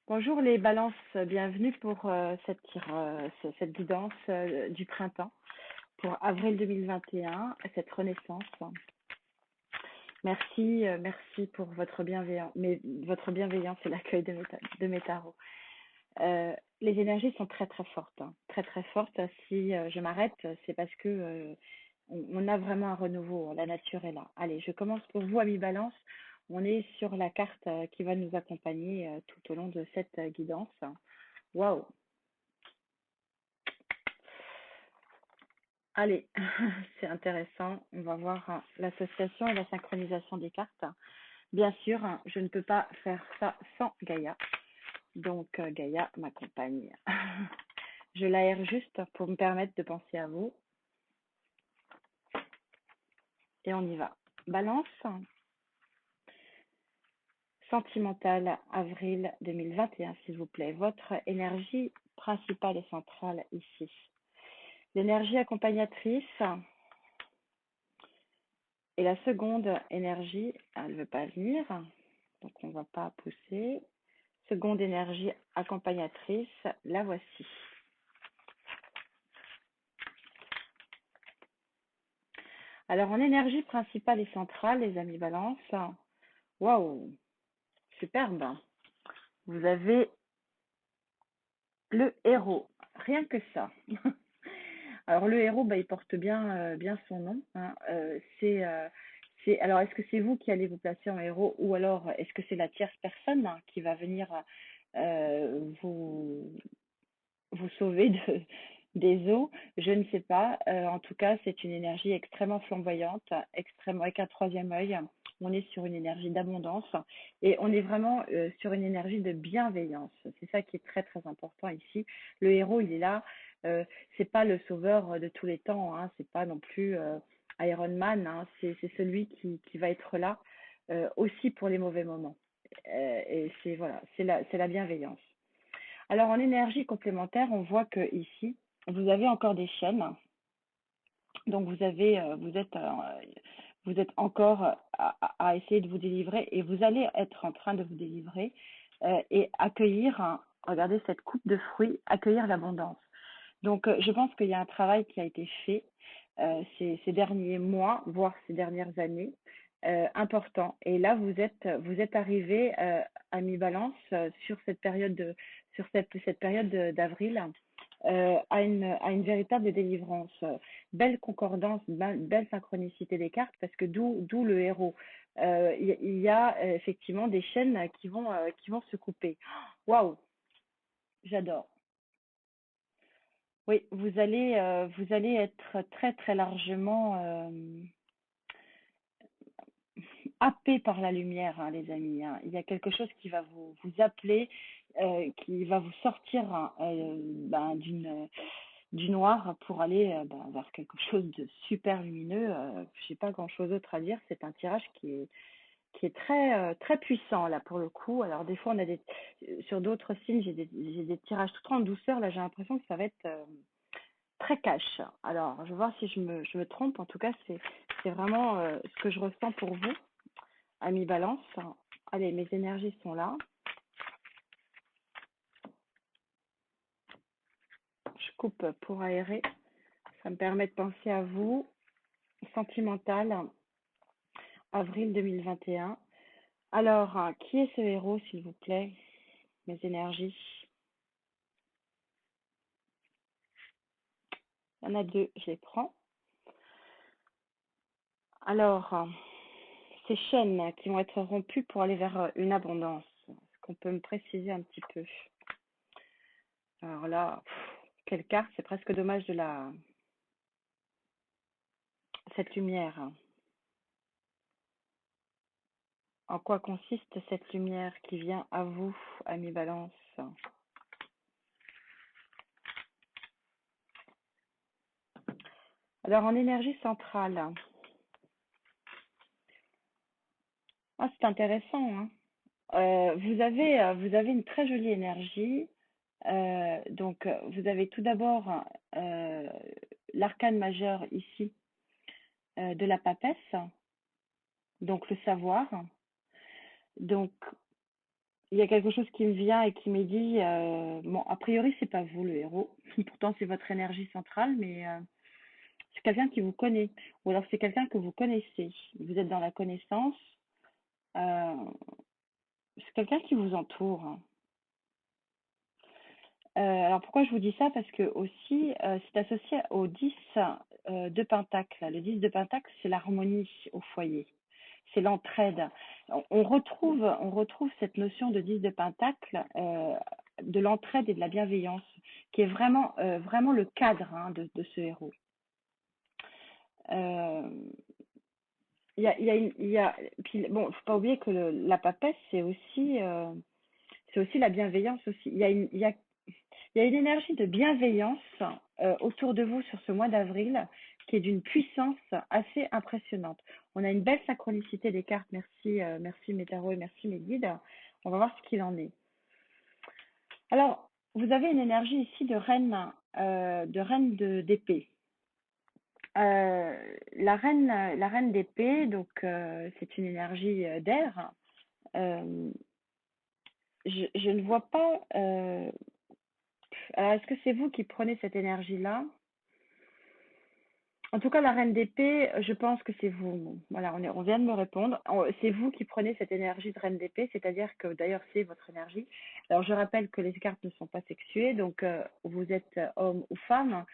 Bonjour les balances, bienvenue pour cette guidance du printemps pour avril 2021, cette renaissance. Merci, merci pour votre bienveillance et l'accueil de mes tarots. Les énergies sont très très fortes, hein, très très fortes. Si je m'arrête, c'est parce que on a vraiment un renouveau, la nature est là. Allez, je commence pour vous, amis Balance. On est sur la carte qui va nous accompagner tout au long de cette guidance. Waouh! Allez, c'est intéressant. On va voir l'association et la synchronisation des cartes. Bien sûr, je ne peux pas faire ça sans Gaïa. Donc, Gaïa m'accompagne. Je l'aère juste pour me permettre de penser à vous. Et on y va. Balance. Sentimentale, avril 2021, s'il vous plaît. Votre énergie principale et centrale ici. L'énergie accompagnatrice et la seconde énergie, elle ne veut pas venir, donc on ne va pas pousser. Seconde énergie accompagnatrice, la voici. Alors en énergie principale et centrale, les amis Balance, waouh, superbe. Vous avez le héros, rien que ça. Alors le héros, il porte bien son nom, hein. Alors est-ce que c'est vous qui allez vous placer en héros ou alors est-ce que c'est la tierce personne qui va venir vous sauver des eaux? Je ne sais pas. En tout cas, c'est une énergie extrêmement flamboyante, extrêmement avec un troisième œil. On est sur une énergie d'abondance et on est vraiment sur une énergie de bienveillance. C'est ça qui est très très important ici. Le héros, il est là. C'est pas le sauveur de tous les temps, hein. C'est pas non plus Iron Man, hein. C'est celui qui va être là aussi pour les mauvais moments. Et c'est voilà, c'est la bienveillance. Alors en énergie complémentaire, on voit que ici, vous avez encore des chaînes. Donc vous êtes encore à essayer de vous délivrer et vous allez être en train de vous délivrer et accueillir, regardez cette coupe de fruits, accueillir l'abondance. Donc je pense qu'il y a un travail qui a été fait ces derniers mois, voire ces dernières années, important. Et là vous êtes arrivé à mi-balance sur cette période d'avril à une véritable délivrance. Belle concordance, belle synchronicité des cartes, parce que d'où le héros. Il y a effectivement des chaînes qui vont se couper. Waouh, j'adore. Oui, vous allez être très très largement happé par la lumière, hein, les amis, hein. Il y a quelque chose qui va vous appeler, qui va vous sortir hein, du noir pour aller vers quelque chose de super lumineux. Je n'ai pas grand-chose d'autre à dire. C'est un tirage qui est très très puissant là pour le coup. Alors des fois on a sur d'autres signes j'ai des tirages tout en douceur. Là j'ai l'impression que ça va être très cash. Alors je vais voir si je me trompe. En tout cas c'est vraiment ce que je ressens pour vous, amis Balance. Allez, mes énergies sont là. Je coupe pour aérer. Ça me permet de penser à vous. Sentimental, avril 2021. Alors, qui est ce héros, s'il vous plaît? Mes énergies. Il y en a deux, je les prends. Alors, ces chaînes qui vont être rompues pour aller vers une abondance. Est-ce qu'on peut me préciser un petit peu? Alors là, quelle carte, c'est presque dommage de cette lumière. En quoi consiste cette lumière qui vient à vous, ami Balance? Alors, en énergie centrale, c'est intéressant, hein. Vous avez une très jolie énergie. Donc, vous avez tout d'abord euh, l'arcane majeur ici de la papesse, donc le savoir. Donc, il y a quelque chose qui me vient et qui me dit, bon, a priori, c'est pas vous le héros. Pourtant, c'est votre énergie centrale, mais c'est quelqu'un qui vous connaît. Ou alors, c'est quelqu'un que vous connaissez. Vous êtes dans la connaissance. euh, c'est quelqu'un qui vous entoure. Alors pourquoi je vous dis ça? Parce que aussi, c'est associé au 10 de Pentacle. Le 10 de Pentacle, c'est l'harmonie au foyer, c'est l'entraide. On retrouve cette notion de 10 de Pentacle, de l'entraide et de la bienveillance, qui est vraiment le cadre hein, de ce héros. Euh, puis bon, faut pas oublier que la papesse, c'est aussi la bienveillance aussi. Il y a une énergie de bienveillance autour de vous sur ce mois d'avril qui est d'une puissance assez impressionnante. On a une belle synchronicité des cartes. Merci, merci mes tarots et merci mes guides. On va voir ce qu'il en est. Alors, vous avez une énergie ici d'épée. La reine d'épée, donc c'est une énergie d'air. Euh, je ne vois pas. Alors, est-ce que c'est vous qui prenez cette énergie-là? En tout cas, la reine d'épée, je pense que c'est vous. Bon, voilà, on vient de me répondre. C'est vous qui prenez cette énergie de reine d'épée, c'est-à-dire que d'ailleurs, c'est votre énergie. Alors, je rappelle que les cartes ne sont pas sexuées, donc vous êtes homme ou femme,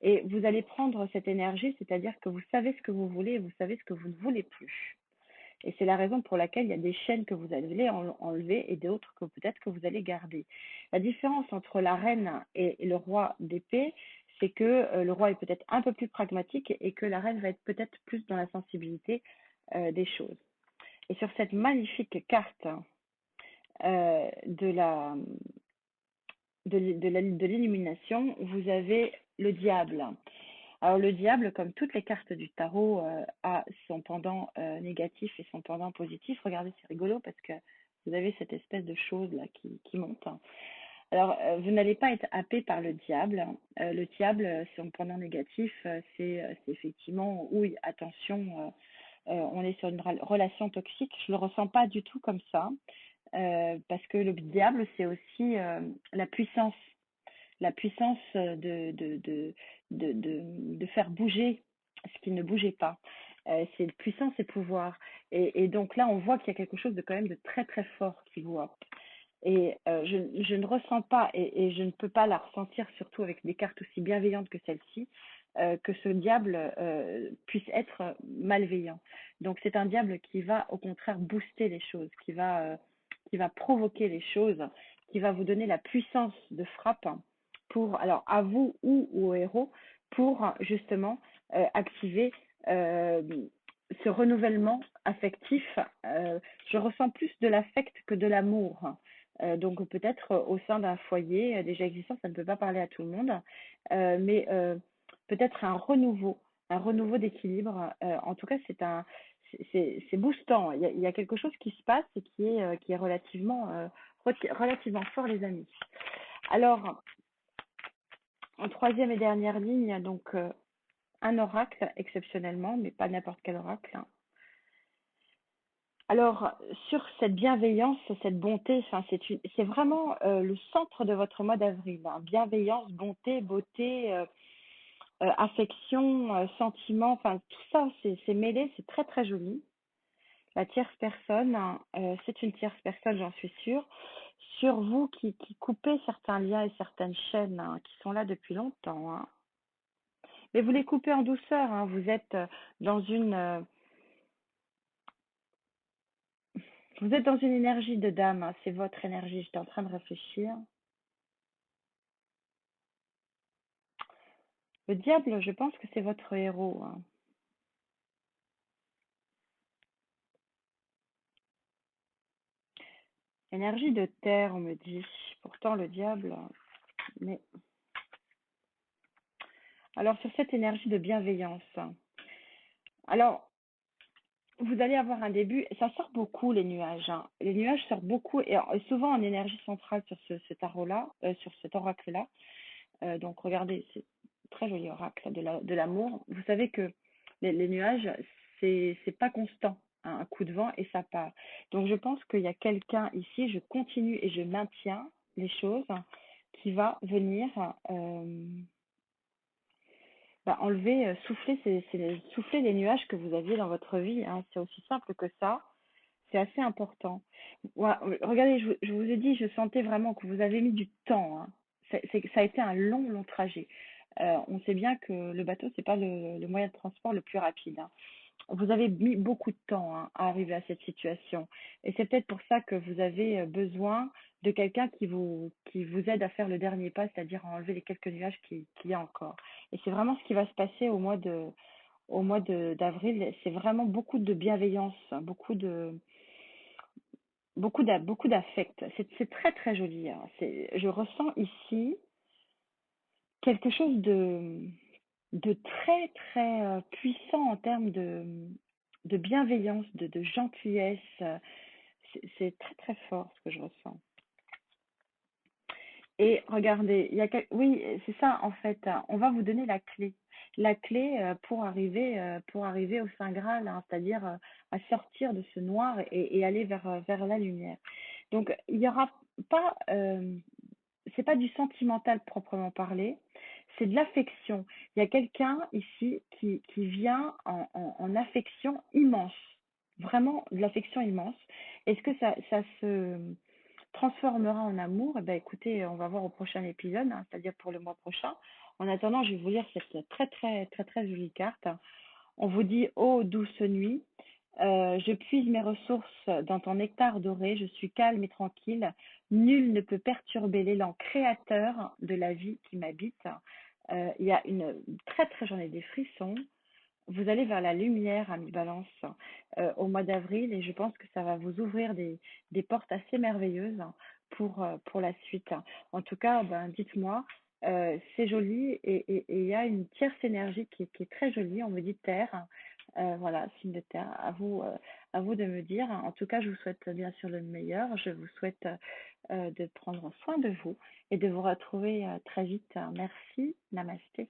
et vous allez prendre cette énergie, c'est-à-dire que vous savez ce que vous voulez et vous savez ce que vous ne voulez plus. Et c'est la raison pour laquelle il y a des chaînes que vous allez enlever et d'autres que peut-être que vous allez garder. La différence entre la reine et le roi d'épée, c'est que le roi est peut-être un peu plus pragmatique et que la reine va être peut-être plus dans la sensibilité des choses. Et sur cette magnifique carte de l'illumination, vous avez le diable. Alors le diable, comme toutes les cartes du tarot, a son pendant négatif et son pendant positif. Regardez, c'est rigolo parce que vous avez cette espèce de chose là qui monte. Alors, vous n'allez pas être happé par le diable. Le diable, son pendant négatif, c'est effectivement, oui, attention, on est sur une relation toxique. Je le ressens pas du tout comme ça, parce que le diable, c'est aussi la puissance de faire bouger ce qui ne bougeait pas. C'est puissance et pouvoir. Et donc là, on voit qu'il y a quelque chose de quand même de très très fort qui vous happe. Et je ne ressens pas, et je ne peux pas la ressentir, surtout avec des cartes aussi bienveillantes que celle-ci, que ce diable puisse être malveillant. Donc c'est un diable qui va au contraire booster les choses, qui va provoquer les choses, qui va vous donner la puissance de frappe pour, alors à vous ou au héros, pour justement activer euh, ce renouvellement affectif. Je ressens plus de l'affect que de l'amour. Donc peut-être au sein d'un foyer déjà existant, ça ne peut pas parler à tout le monde, mais peut-être un renouveau d'équilibre. En tout cas, c'est boostant. Il y a quelque chose qui se passe et qui est relativement fort, les amis. Alors, en troisième et dernière ligne, donc un oracle exceptionnellement, mais pas n'importe quel oracle, hein. Alors, sur cette bienveillance, cette bonté, enfin, c'est vraiment le centre de votre mois d'avril, hein. Bienveillance, bonté, beauté, affection, sentiment, enfin, tout ça, c'est mêlé, c'est très très joli. La tierce personne, hein, c'est une tierce personne, j'en suis sûre, sur vous qui coupez certains liens et certaines chaînes hein, qui sont là depuis longtemps, hein. Mais vous les coupez en douceur, hein. Dans une, euh, vous êtes dans une énergie de dame, hein. C'est votre énergie. J'étais en train de réfléchir. Le diable, je pense que c'est votre héros, hein. Énergie de terre, on me dit. Pourtant, le diable. Mais alors sur cette énergie de bienveillance. Alors, vous allez avoir un début. Ça sort beaucoup les nuages, hein. Les nuages sortent beaucoup et souvent en énergie centrale sur ce tarot-là, sur cet oracle-là. Donc regardez, c'est un très joli oracle de l'amour. Vous savez que les nuages, c'est pas constant. un coup de vent et ça part. Donc je pense qu'il y a quelqu'un ici, je continue et je maintiens les choses, qui va venir enlever, souffler, souffler les nuages que vous aviez dans votre vie, hein. C'est aussi simple que ça. C'est assez important. Voilà, regardez, je vous ai dit, je sentais vraiment que vous avez mis du temps, hein. Ça a été un long, long trajet. On sait bien que le bateau, c'est pas le moyen de transport le plus rapide, hein. Vous avez mis beaucoup de temps, hein, à arriver à cette situation. Et c'est peut-être pour ça que vous avez besoin de quelqu'un qui vous aide à faire le dernier pas, c'est-à-dire à enlever les quelques nuages qu'il y a encore. Et c'est vraiment ce qui va se passer au mois d'avril. C'est vraiment beaucoup de bienveillance, hein, beaucoup d'affect. C'est très, très joli, hein. Je ressens ici quelque chose de très, très puissant en termes de bienveillance, de gentillesse. C'est très, très fort ce que je ressens. Et regardez, oui, c'est ça en fait, hein. On va vous donner la clé pour arriver au Saint Graal, hein, c'est-à-dire à sortir de ce noir et aller vers la lumière. Donc il y aura pas, c'est pas du sentimental proprement parlé, c'est de l'affection. Il y a quelqu'un ici qui vient en affection immense, vraiment de l'affection immense. Est-ce que ça se transformera en amour? Eh ben, écoutez, on va voir au prochain épisode, hein, c'est-à-dire pour le mois prochain. En attendant, je vais vous lire cette très très très très jolie carte. On vous dit: ô douce nuit, je puise mes ressources dans ton nectar doré, je suis calme et tranquille. Nul ne peut perturber l'élan créateur de la vie qui m'habite. Il y a une très très, j'en ai des frissons. Vous allez vers la lumière, ami Balance, au mois d'avril, et je pense que ça va vous ouvrir des portes assez merveilleuses pour la suite. En tout cas, ben, dites-moi, c'est joli et il y a une tierce énergie qui est très jolie. On me dit terre, voilà, signe de terre. À vous de me dire. En tout cas, je vous souhaite bien sûr le meilleur. Je vous souhaite de prendre soin de vous et de vous retrouver très vite. Merci, namasté.